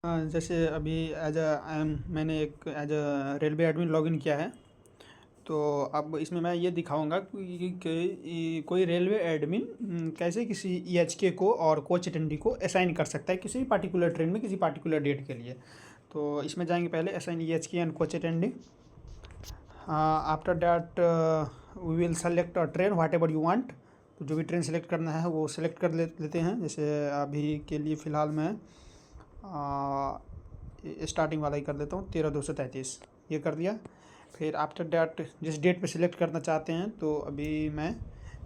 जैसे अभी मैंने एक as a railway admin login किया है। तो अब इसमें मैं ये दिखाऊंगा कि कोई रेलवे एडमिन कैसे किसी ईएचके को और कोच अटेंडी को असाइन कर सकता है किसी पार्टिकुलर ट्रेन में किसी पार्टिकुलर डेट के लिए। तो इसमें जाएंगे पहले assign EHK and coach attendee. After that we will select a train whatever you want. तो जो भी ट्रेन सेलेक्ट करना है वो सेलेक्ट कर लेते हैं। जैसे अभी के लिए फ़िलहाल मैं स्टार्टिंग वाला ही कर देता हूँ, 13/233 ये कर दिया। फिर आफ्टर डैट जिस डेट पे सिलेक्ट करना चाहते हैं तो अभी मैं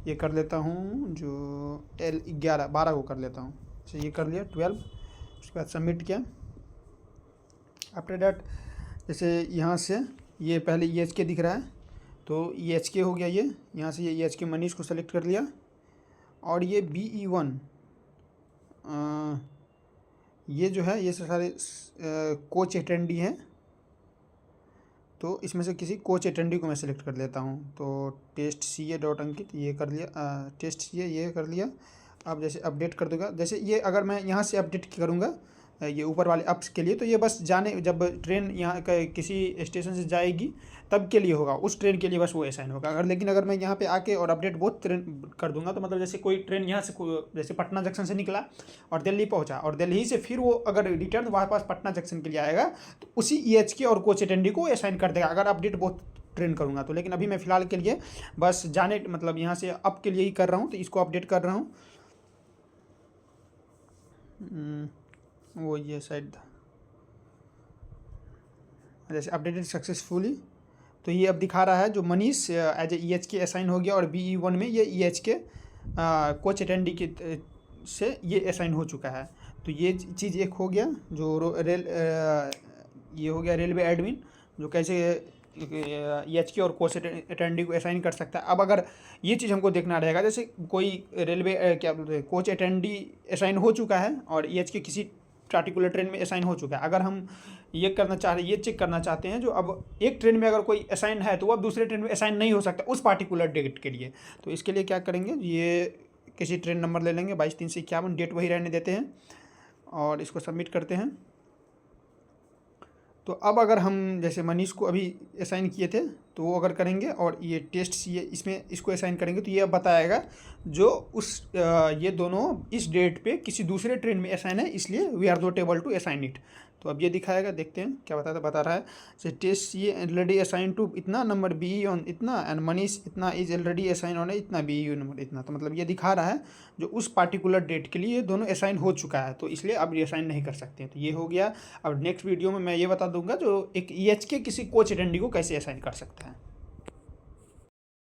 ये कर लेता हूँ, जो 12 को कर लेता हूँ। तो ये कर लिया 12। उसके बाद सबमिट किया। आफ्टर डैट जैसे यहाँ से ये पहले EHK दिख रहा है तो EHK हो गया। ये यहाँ से ये EHK मनीष को सेलेक्ट कर लिया। और ये BE1 ये जो है ये सारे कोच अटेंडी हैं। तो इसमें से किसी कोच अटेंडी को मैं सेलेक्ट कर लेता हूँ। तो टेस्ट CA डॉट अंकित ये कर लिया, टेस्ट CA ये कर लिया। अब जैसे अपडेट कर दूंगा, जैसे ये अगर मैं यहाँ से अपडेट करूँगा ये ऊपर वाले अप्स के लिए, तो ये बस जाने जब ट्रेन यहाँ किसी स्टेशन से जाएगी तब के लिए होगा, उस ट्रेन के लिए बस वो असाइन होगा। लेकिन अगर मैं यहाँ पे आके और अपडेट बहुत ट्रेन कर दूंगा तो मतलब जैसे कोई ट्रेन यहाँ से जैसे पटना जंक्शन से निकला और दिल्ली पहुँचा और दिल्ली से फिर वो अगर रिटर्न वापस पटना जंक्शन के लिए आएगा तो उसी EHK और कोच अटेंडी को असाइन कर देगा अगर अपडेट बहुत ट्रेन करूँगा तो। लेकिन अभी मैं फ़िलहाल के लिए बस जाने मतलब यहाँ से अप के लिए ही कर रहा हूँ, तो इसको अपडेट कर रहा हूँ। वो ये शायद जैसे अपडेटेड सक्सेसफुली, तो ये अब दिखा रहा है जो Manish as a EHK assign हो गया और BE1 में ये EHK कोच अटेंडी के से ये असाइन हो चुका है। तो ये चीज़ एक हो गया जो ये हो गया रेलवे एडमिन जो कैसे EHK और कोच अटेंडी को असाइन कर सकता है। अब अगर ये चीज़ हमको देखना रहेगा, जैसे कोई रेलवे क्या बोलते हैं कोच अटेंडी असाइन हो चुका है और EHK किसी पार्टिकुलर ट्रेन में असाइन हो चुका है। अगर हम ये करना चाह रहे ये चेक करना चाहते हैं जो अब एक ट्रेन में अगर कोई असाइन है तो वो अब दूसरे ट्रेन में असाइन नहीं हो सकता उस पार्टिकुलर डेट के लिए। तो इसके लिए क्या करेंगे, ये किसी ट्रेन नंबर ले लेंगे 22/351, डेट वही रहने देते हैं और इसको सबमिट करते हैं। तो अब अगर हम जैसे मनीष को अभी असाइन किए थे तो वो अगर करेंगे और ये टेस्ट CA इसमें इसको असाइन करेंगे तो ये अब बताएगा जो उस ये दोनों इस डेट पे किसी दूसरे ट्रेन में असाइन है, इसलिए we are not able to assign it. तो अब ये दिखाएगा, देखते हैं क्या बता रहा है। से test CA already assign to इतना नंबर BE ऑन इतना एंड मनीष इतना इज ऑलरेडी असाइन ऑन इतना BE नंबर इतना। तो मतलब ये दिखा रहा है जो उस पार्टिकुलर डेट के लिए दोनों असाइन हो चुका है, तो इसलिए अब रिअसाइन नहीं कर सकते। तो ये हो गया। अब नेक्स्ट वीडियो में मैं ये बता दूंगा जो एक EHK किसी कोच अटेंडी को कैसे असाइन कर सकता है।